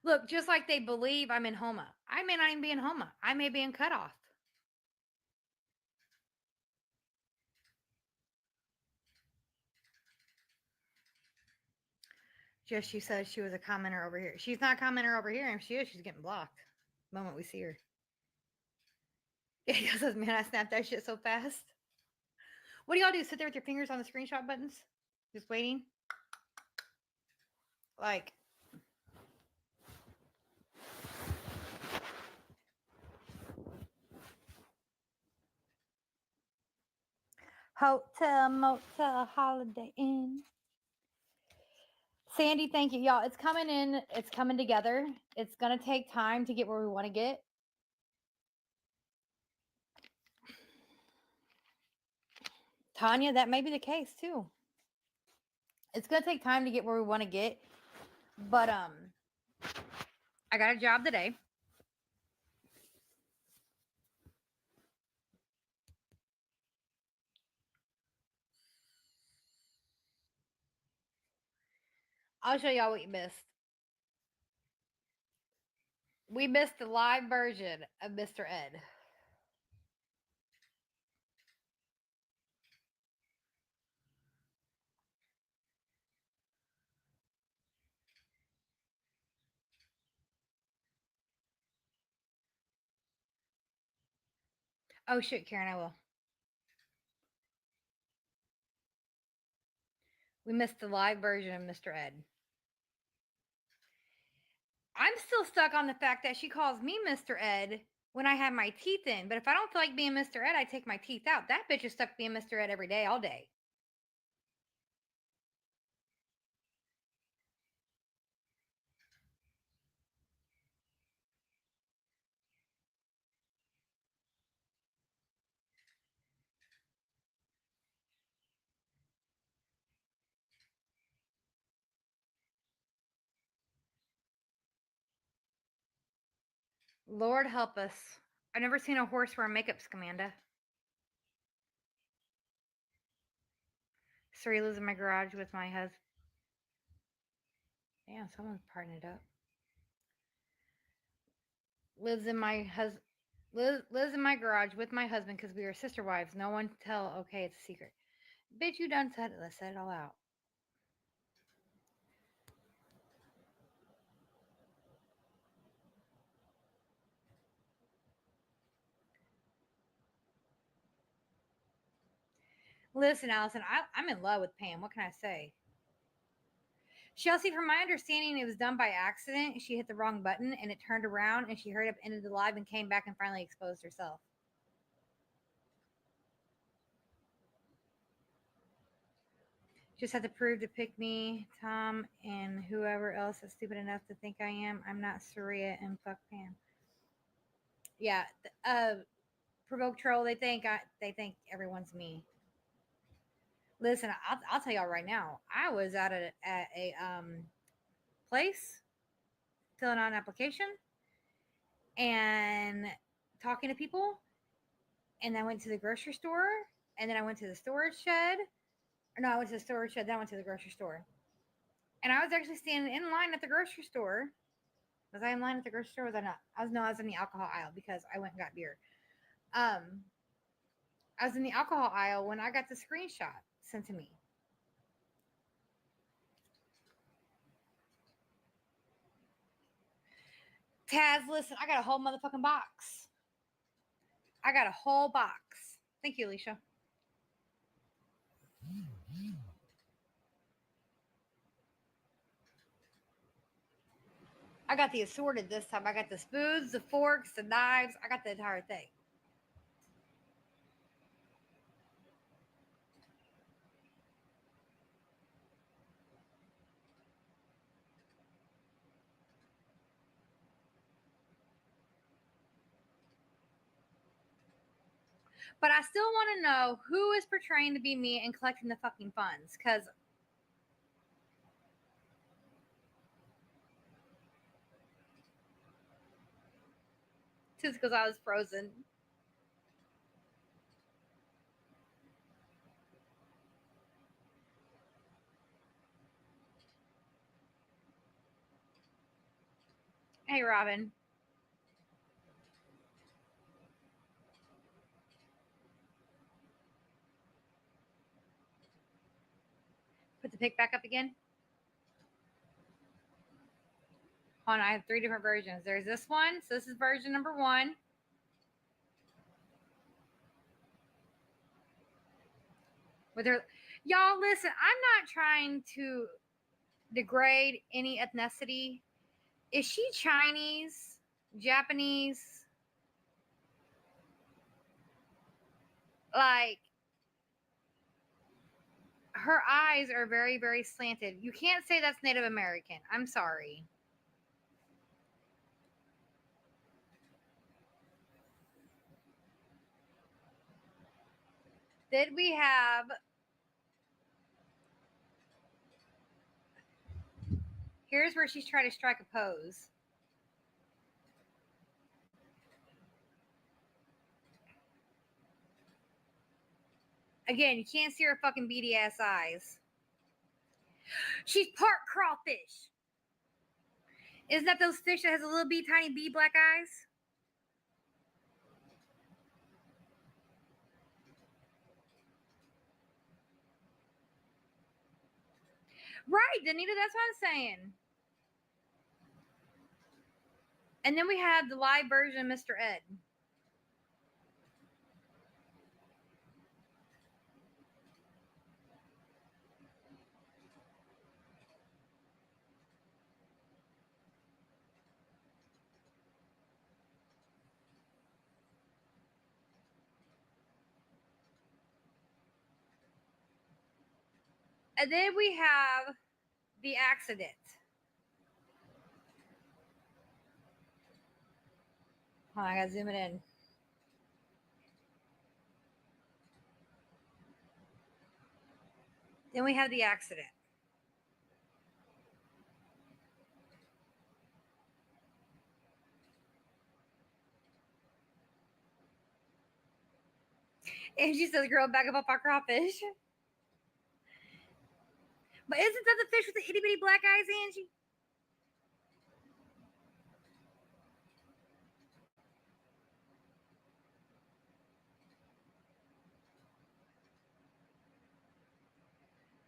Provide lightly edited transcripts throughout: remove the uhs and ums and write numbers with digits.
Look, just like they believe I'm in Homa. I may not even be in Homa. I may be in Cutoff. Just she says she was a commenter over here. She's not a commenter over here, and if she is, she's getting blocked the moment we see her. Yeah, he says, man, I snapped that shit so fast. What do y'all do? Sit there with your fingers on the screenshot buttons? Just waiting? Like, hotel, motel, holiday inn. Sandy, thank you. Y'all, it's coming in. It's coming together. It's going to take time to get where we want to get. Tanya, that may be the case too. It's going to take time to get where we want to get. But I got a job today. I'll show y'all what you missed. We missed the live version of Mr. Ed. Oh shit, Karen, I will. We missed the live version of Mr. Ed. I'm still stuck on the fact that she calls me Mr. Ed when I have my teeth in. But if I don't feel like being Mr. Ed, I take my teeth out. That bitch is stuck being Mr. Ed every day, all day. Lord help us. I've never seen a horse wear makeup, Scamanda. Suri lives in my garage with my husband. Damn, someone's parting it up. Lives in my husband. Lives in my garage with my husband because we are sister wives. No one tell. Okay, it's a secret. Bitch, you done said it. Let's set it all out. Listen, Allison, I'm in love with Pam. What can I say? Chelsea, from my understanding, it was done by accident. She hit the wrong button and it turned around and she hurried up, ended the live, and came back and finally exposed herself. Just had to prove to pick me, Tom, and whoever else is stupid enough to think I am. I'm not Saria and fuck Pam. Yeah, provoke troll. They think everyone's me. Listen, I'll tell y'all right now. I was at a place filling out an application and talking to people, and I went to the grocery store, and then I went to the storage shed. No, I went to the storage shed, then I went to the grocery store. And I was actually standing in line at the grocery store. Was I in line at the grocery store? Was I not? I was in the alcohol aisle because I went and got beer. Um, I was in the alcohol aisle when I got the screenshot sent to me. Taz, listen, I got a whole motherfucking box. I got a whole box. Thank you, Alicia. I got the assorted this time. I got the spoons, the forks, the knives. I got the entire thing. But I still want to know who is portraying to be me and collecting the fucking funds. Because just because I was frozen. Hey, Robin. Put the pic back up again. Hold on, I have 3 different versions. There's this one. So this is version number 1. With her, y'all listen, I'm not trying to degrade any ethnicity. Is she Chinese? Japanese? Like, her eyes are very, very slanted. You can't say that's Native American. I'm sorry. Did we have... Here's where she's trying to strike a pose. Again, you can't see her fucking beady ass eyes. She's part crawfish. Isn't that those fish that has a little tiny black eyes? Right, Danita, that's what I'm saying. And then we have the live version of Mr. Ed. And then we have the accident. Hold on, I gotta zoom it in. Then we have the accident. And she says, girl, back up our crawfish. But isn't that the fish with the itty bitty black eyes, Angie?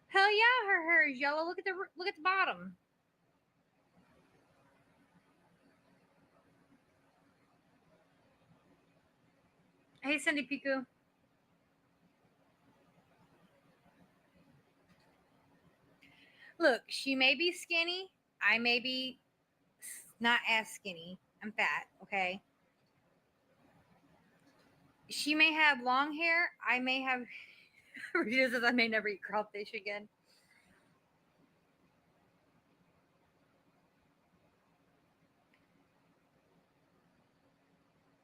Hell yeah, her hair is yellow. Look at the bottom. Hey, Cindy Piku. Look, she may be skinny. I may be not as skinny. I'm fat, okay? She may have long hair. I may have... Rita says I may never eat crawfish again.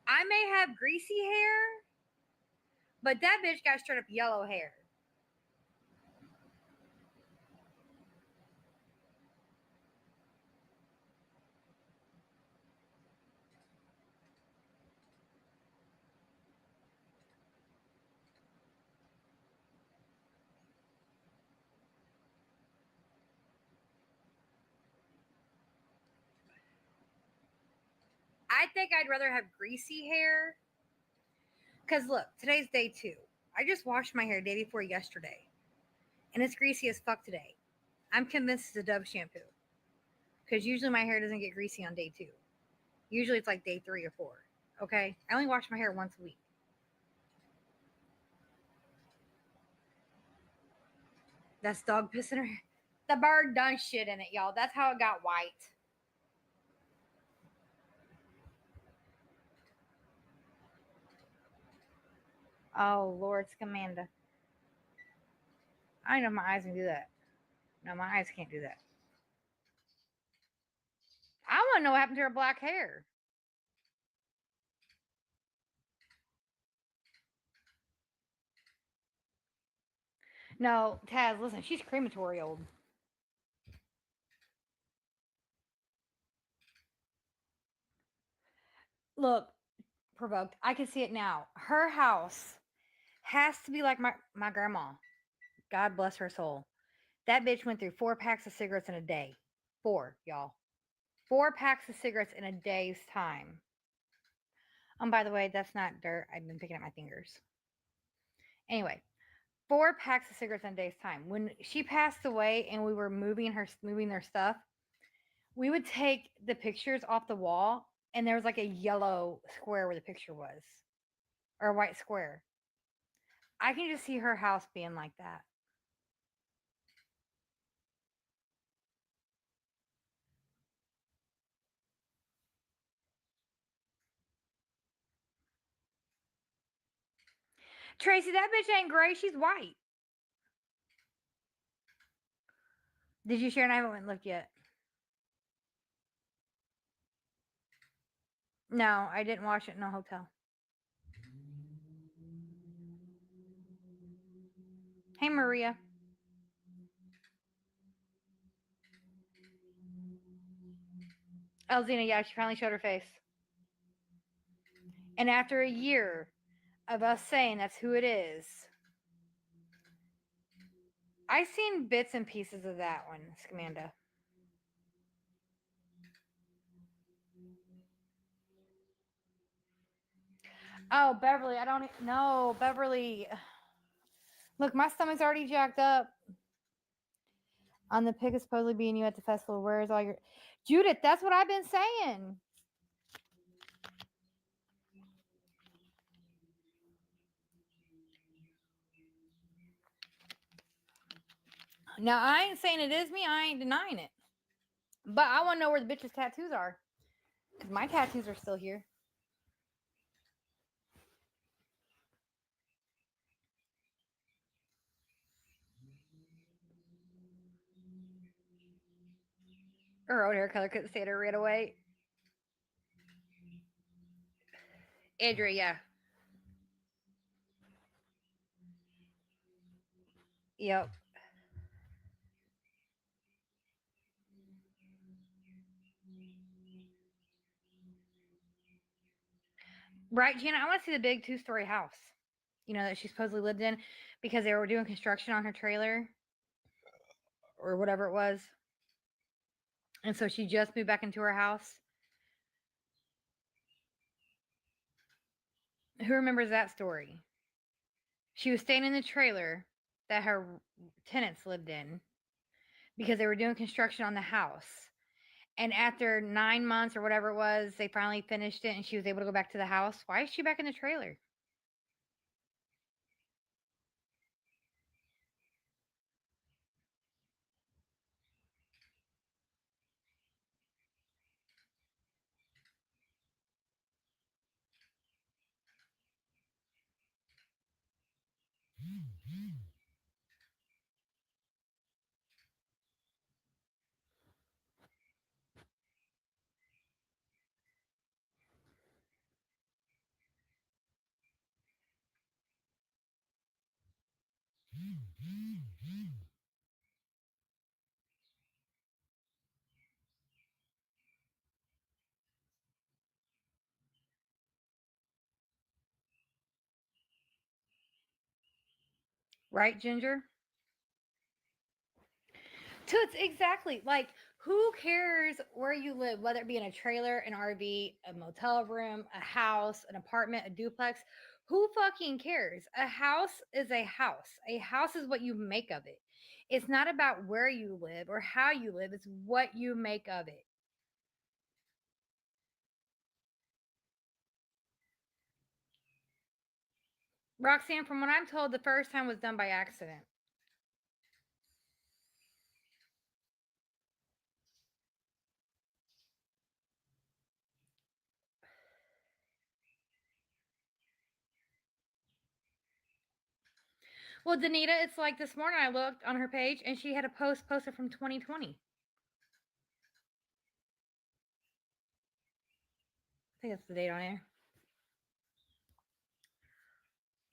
I may have greasy hair, but that bitch got straight up yellow hair. I think I'd rather have greasy hair. Because look, today's day 2. I just washed my hair day before yesterday. And it's greasy as fuck today. I'm convinced it's a Dove shampoo. Because usually my hair doesn't get greasy on day 2. Usually it's like day 3 or 4. Okay? I only wash my hair once a week. That's dog piss in her hair. The bird done shit in it, y'all. That's how it got white. Oh, Lord Scamanda. I know my eyes can do that. No, my eyes can't do that. I want to know what happened to her black hair. No, Taz, listen, she's crematory old. Look, provoked. I can see it now. Her house has to be like my grandma. God bless her soul. That bitch went through 4 packs of cigarettes in a day. 4, y'all. 4 packs of cigarettes in a day's time. By the way, that's not dirt. I've been picking at my fingers. Anyway, 4 packs of cigarettes in a day's time. When she passed away and we were moving their stuff, we would take the pictures off the wall, and there was like a yellow square where the picture was, or a white square. I can just see her house being like that. Tracy, that bitch ain't gray. She's white. Did you share? And I haven't went and looked yet. No, I didn't watch it in a hotel. Hey, Maria. Elzina, yeah, she finally showed her face. And after a year of us saying that's who it is, I seen bits and pieces of that one, Scamanda. Oh, Beverly, I don't know. Beverly, look, my stomach's already jacked up. On the pic of supposedly being you at the festival. Where's all your Judith? That's what I've been saying. Now I ain't saying it is me. I ain't denying it. But I want to know where the bitch's tattoos are, because my tattoos are still here. Her old hair color couldn't stand her right away. Adria, yeah. Yep. Right, Gina, I want to see the big 2-story house, that she supposedly lived in, because they were doing construction on her trailer or whatever it was. And so she just moved back into her house. Who remembers that story? She was staying in the trailer that her tenants lived in because they were doing construction on the house. And after 9 months or whatever it was, they finally finished it and she was able to go back to the house. Why is she back in the trailer? Right, Ginger? Toots, exactly. Like, who cares where you live, whether it be in a trailer, an RV, a motel room, a house, an apartment, a duplex? Who fucking cares? A house is a house. A house is what you make of it. It's not about where you live or how you live, it's what you make of it. Roxanne, from what I'm told, the first time was done by accident. Well, Danita, it's like this morning I looked on her page and she had a post posted from 2020. I think that's the date on there.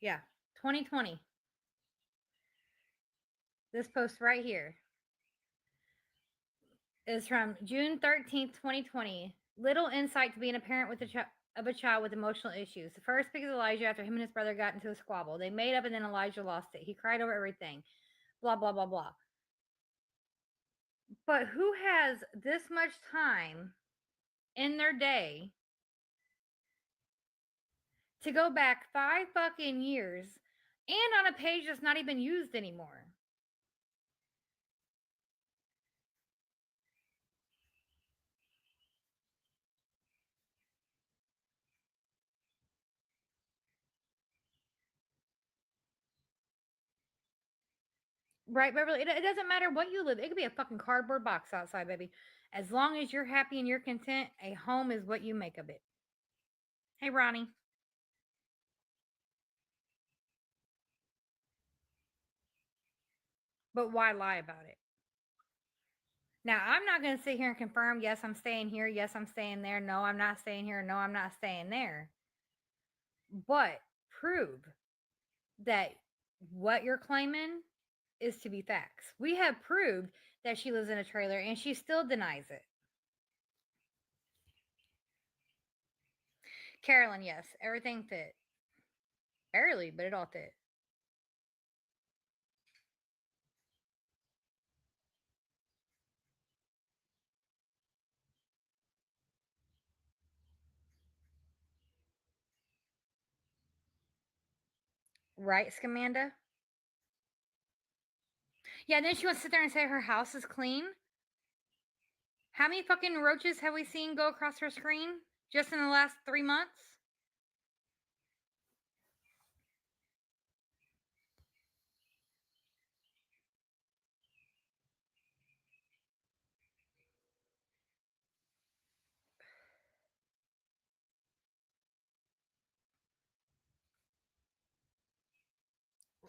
Yeah, 2020. This post right here is from June 13th, 2020. Little insight to being a parent with of a child with emotional issues. The first pic is Elijah after him and his brother got into a squabble. They made up and then Elijah lost it. He cried over everything. Blah, blah, blah, blah. But who has this much time in their day to go back 5 fucking years and on a page that's not even used anymore? Right, Beverly? It doesn't matter what you live. It could be a fucking cardboard box outside, baby. As long as you're happy and you're content, a home is what you make of it. Hey, Ronnie. But why lie about it? Now, I'm not going to sit here and confirm, yes, I'm staying here. Yes, I'm staying there. No, I'm not staying here. No, I'm not staying there. But prove that what you're claiming is to be facts. We have proved that she lives in a trailer and she still denies it. Carolyn, yes, everything fit. Barely, but it all fit. Right, Scamanda? Yeah, and then she wants to sit there and say her house is clean. How many fucking roaches have we seen go across her screen just in the last 3 months?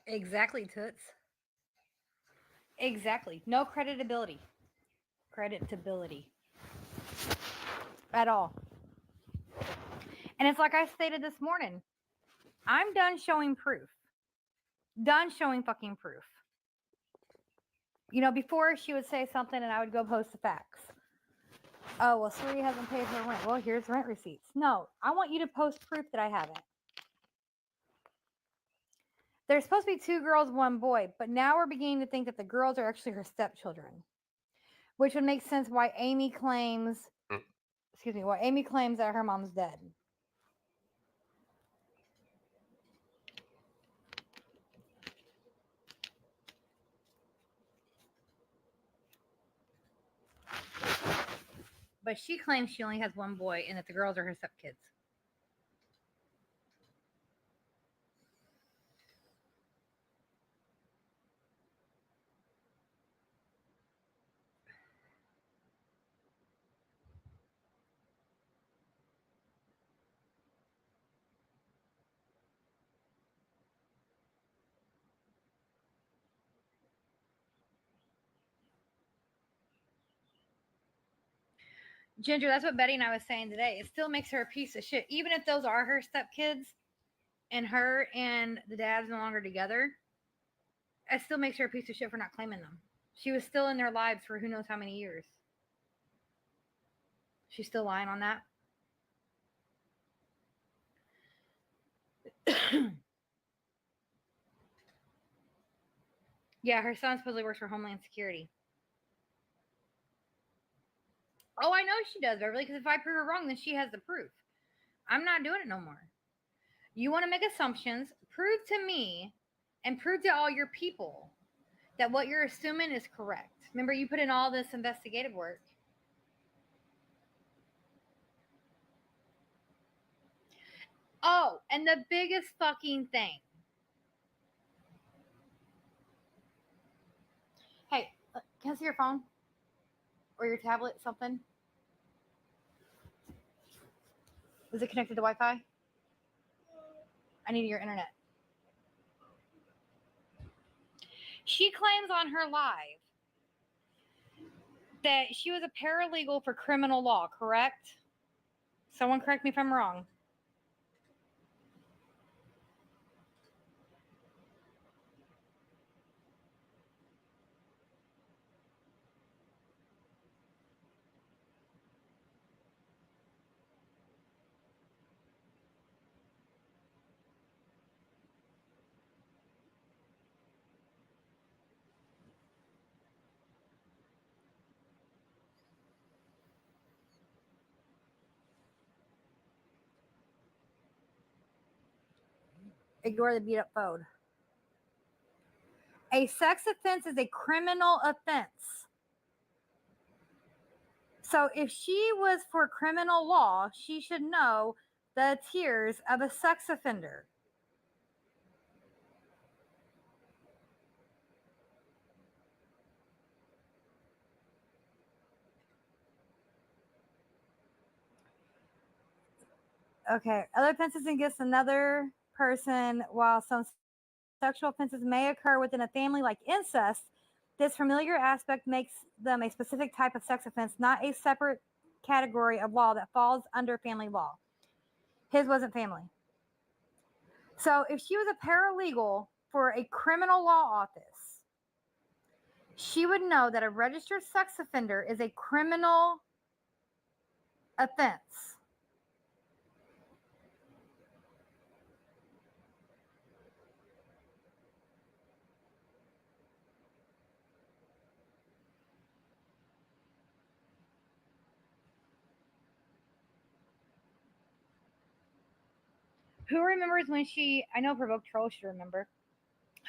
Exactly, Toots. Exactly. No creditability. Creditability. At all. And it's like I stated this morning, I'm done showing proof. Done showing fucking proof. You know, before she would say something and I would go post the facts. Oh, well, Suri hasn't paid her rent. Well, here's rent receipts. No, I want you to post proof that I haven't. There's supposed to be 2 girls, 1 boy, but now we're beginning to think that the girls are actually her stepchildren, which would make sense why Amy claims, why Amy claims that her mom's dead. But she claims she only has 1 boy and that the girls are her stepkids. Ginger, that's what Betty and I was saying today. It still makes her a piece of shit. Even if those are her stepkids and her and the dad's no longer together, it still makes her a piece of shit for not claiming them. She was still in their lives for who knows how many years. She's still lying on that. Yeah, her son supposedly works for Homeland Security. Oh, I know she does, Beverly, because if I prove her wrong, then she has the proof. I'm not doing it no more. You want to make assumptions, prove to me and prove to all your people that what you're assuming is correct. Remember, you put in all this investigative work. Oh, and the biggest fucking thing. Hey, can I see your phone? Or your tablet, something? Is it connected to Wi Fi? I need your internet. She claims on her live that she was a paralegal for criminal law, correct? Someone correct me if I'm wrong. Ignore the beat up phone. A sex offense is a criminal offense. So if she was for criminal law, she should know the tiers of a sex offender. Okay, other offenses against another person, while some sexual offenses may occur within a family like incest, this familiar aspect makes them a specific type of sex offense, not a separate category of law that falls under family law. His wasn't family. So if she was a paralegal for a criminal law office, she would know that a registered sex offender is a criminal offense. Who remembers when she, I know Provoked Troll should remember,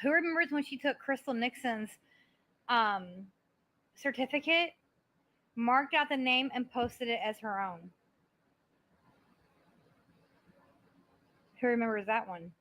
who remembers when she took Crystal Nixon's um, certificate, marked out the name, and posted it as her own? Who remembers that one?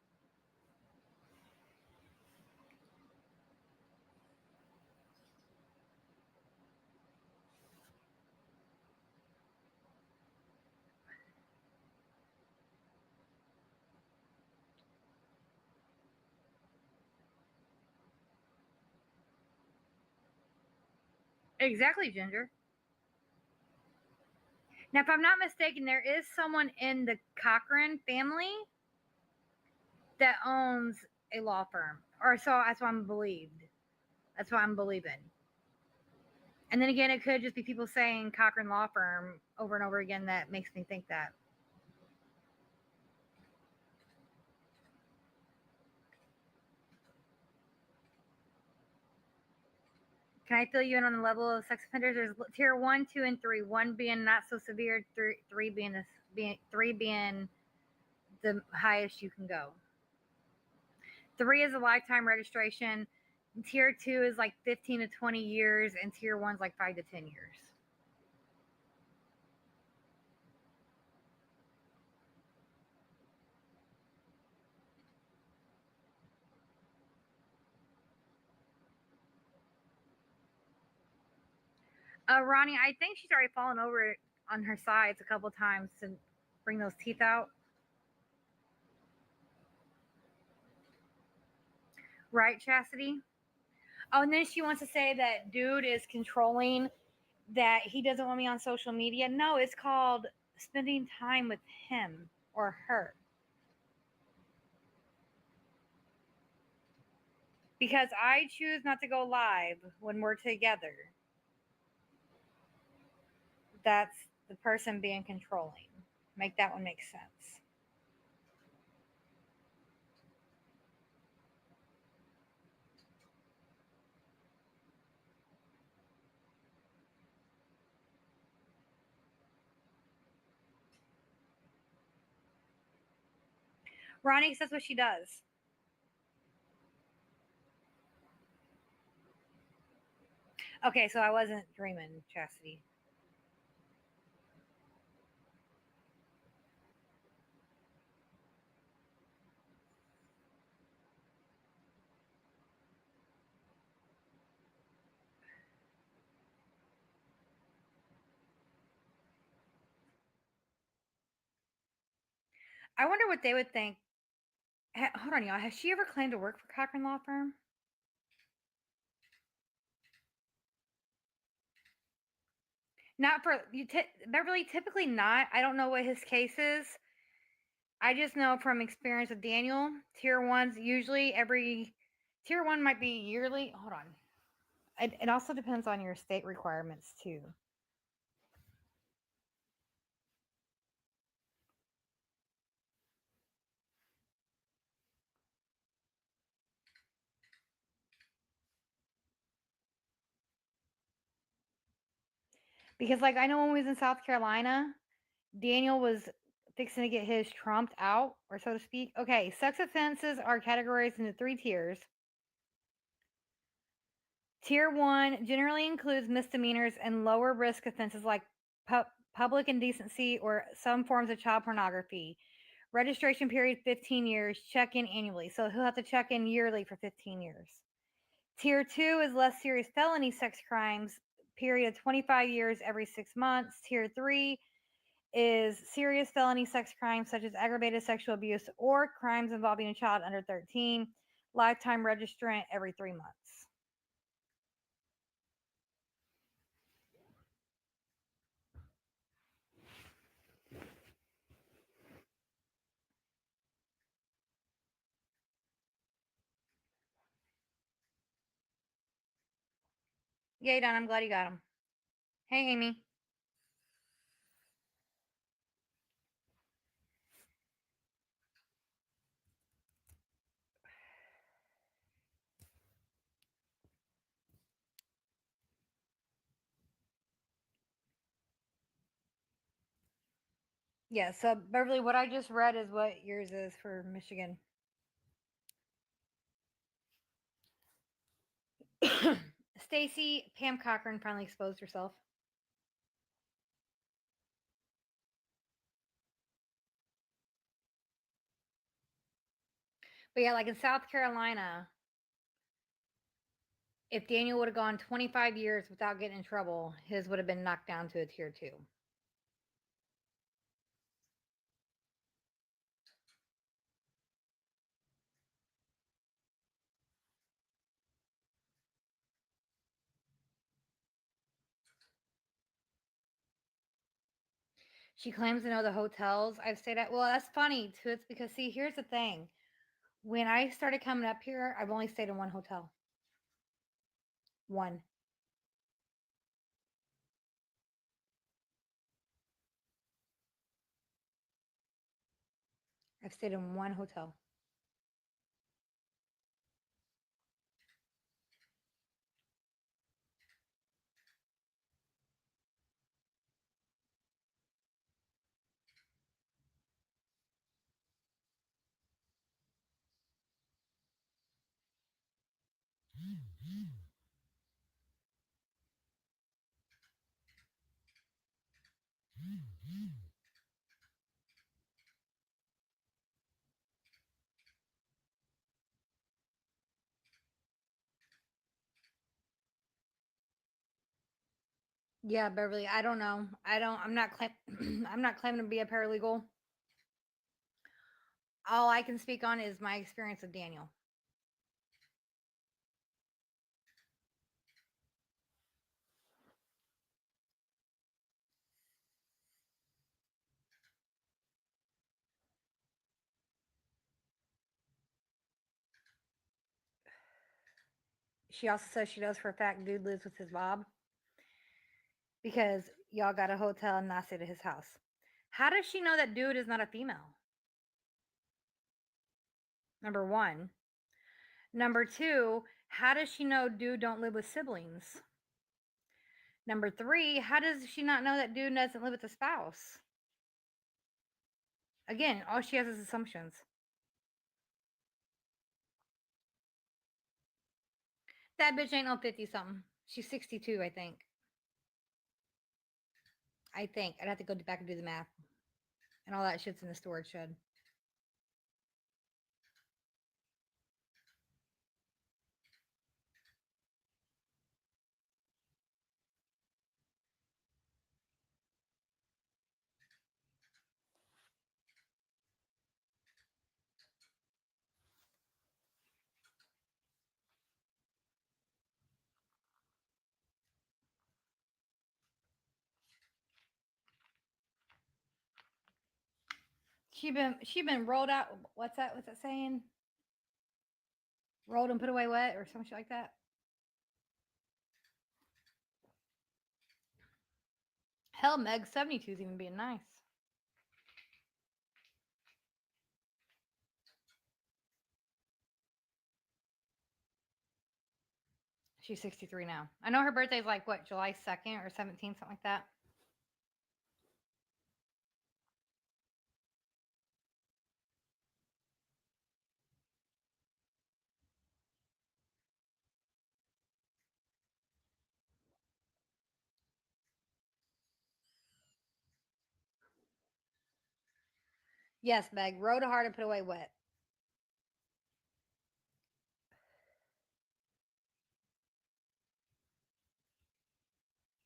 Exactly, Ginger. Now, if I'm not mistaken, there is someone in the Cochran family that owns a law firm, or so that's what I'm believed. That's what I'm believing. And then again, it could just be people saying Cochran Law Firm over and over again that makes me think that. Can I fill you in on the level of sex offenders? There's tier 1, 2, and 3. 1 being not so severe, three being the highest you can go. 3 is a lifetime registration. Tier 2 is like 15 to 20 years, and tier 1 is like 5 to 10 years. Ronnie, I think she's already fallen over on her sides a couple times to bring those teeth out. Right, Chastity? Oh, and then she wants to say that dude is controlling, that he doesn't want me on social media. No, it's called spending time with him or her. Because I choose not to go live when we're together. That's the person being controlling. Make that one make sense. Ronnie says what she does. Okay, so I wasn't dreaming, Chastity. I wonder what they would think. Hold on, y'all. Has she ever claimed to work for Cochran Law Firm? Not for you, Beverly. Typically not. I don't know what his case is. I just know from experience with Daniel, tier 1's usually every tier 1 might be yearly. Hold on. It also depends on your state requirements too. Because like I know when we was in South Carolina, Daniel was fixing to get his trumped out, or so to speak. Okay, sex offenses are categorized into 3 tiers. Tier 1 generally includes misdemeanors and lower risk offenses like public indecency or some forms of child pornography. Registration period 15 years, check in annually. So he'll have to check in yearly for 15 years. Tier 2 is less serious felony sex crimes, period of 25 years every 6 months. Tier 3 is serious felony sex crimes such as aggravated sexual abuse or crimes involving a child under 13, lifetime registrant every 3 months. Yay, Don, I'm glad you got him. Hey, Amy. Yeah, so Beverly, what I just read is what yours is for Michigan. Stacy Pam Cochran finally exposed herself. But yeah, like in South Carolina, if Daniel would have gone 25 years without getting in trouble, his would have been knocked down to a tier 2. She claims to know the hotels I've stayed at. Well, that's funny too. It's because, see, here's the thing. When I started coming up here, I've only stayed in one hotel. One. I've stayed in one hotel. Yeah, Beverly. I don't know. I don't. I'm not. I'm not claiming to be a paralegal. All I can speak on is my experience with Daniel. She also says she knows for a fact dude lives with his Bob because y'all got a hotel and not stayed at his house. How does she know that dude is not a female? Number one. Number two, how does she know dude don't live with siblings? Number three, how does she not know that dude doesn't live with a spouse? Again, all she has is assumptions. That bitch ain't no 50 something. She's 62, I think. I think. I'd have to go back and do the math. And all that shit's in the storage shed. She been rolled out. What's that? What's that saying? Rolled and put away wet or some shit like that. Hell, Meg 72's even being nice. She's 63 now. I know her birthday's like what, July 2nd or 17th, something like that. Yes, Meg. Rode hard and put away wet.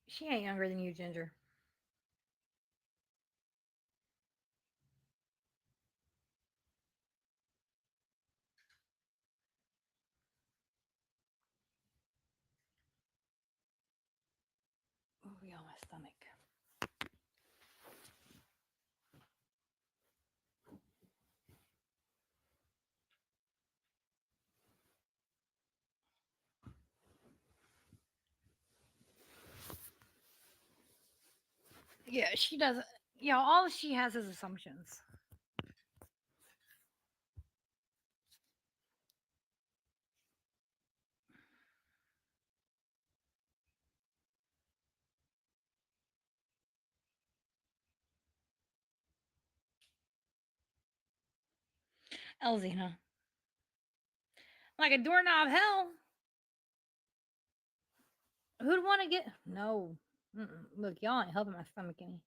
She ain't younger than you, Ginger. Ooh, on my stomach. Yeah, she doesn't. Yeah, all she has is assumptions. Elzina. Like a doorknob hell. Who'd want to get. No. Mm-mm. Look, y'all ain't helping my stomach any.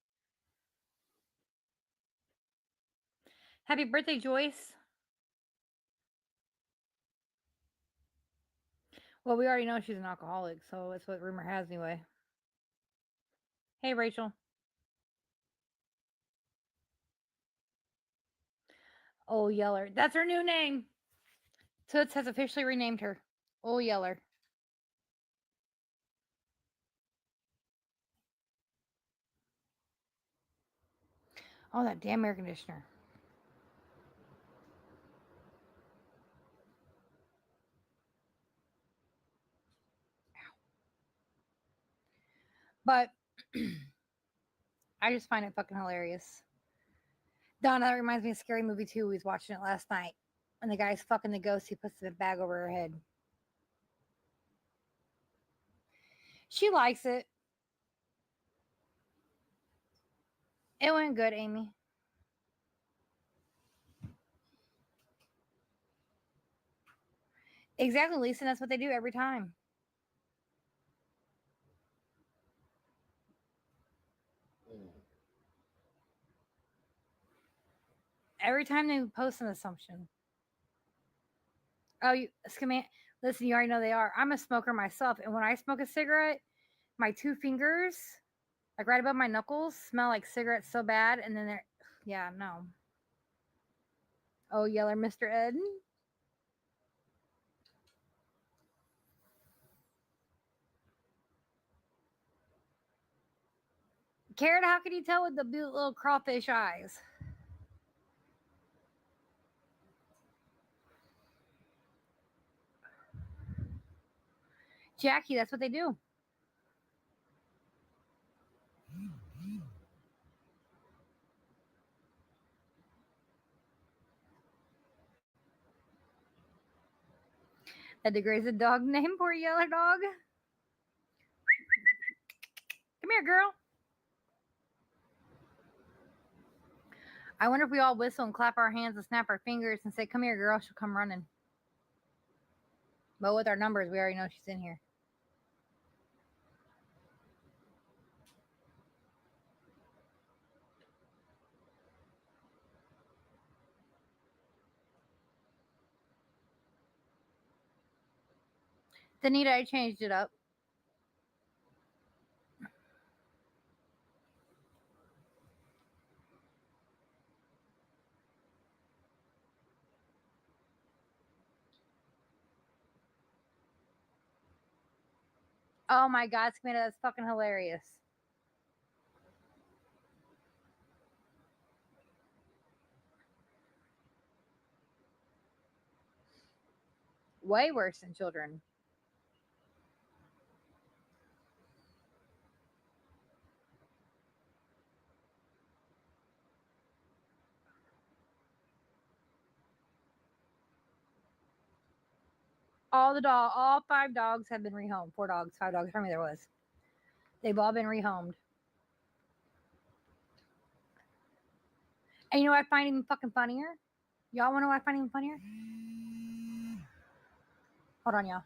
Happy birthday, Joyce. Well, we already know she's an alcoholic, so that's what rumor has anyway. Hey, Rachel. Oh, Yeller. That's her new name. Toots has officially renamed her. Oh, Yeller. Oh, that damn air conditioner. But I just find it fucking hilarious. Donna, that reminds me of Scary Movie 2. We was watching it last night. And the guy's fucking the ghost. He puts the bag over her head. She likes it. It went good, Amy. Exactly, Lisa. That's what they do every time. Every time they post an assumption. Oh, you command. Listen, you already know they are. I'm a smoker myself, and when I smoke a cigarette, my two fingers, like right above my knuckles, smell like cigarettes so bad, and then they're, yeah, no. Oh, Yeller, Mr. Ed. Carrot, how can you tell with the little crawfish eyes? Jackie, that's what they do. That degrades a dog name, poor Yeller dog. Come here, girl. I wonder if we all whistle and clap our hands and snap our fingers and say, "Come here, girl." She'll come running. But with our numbers, we already know she's in here. Danita, I changed it up. Oh my God, Samantha, that's fucking hilarious. Way worse than children. All 5 dogs have been rehomed. 4 dogs, 5 dogs, how many there was. They've all been rehomed. And you know what I find even fucking funnier? Y'all want to know what I find even funnier? Hold on, y'all.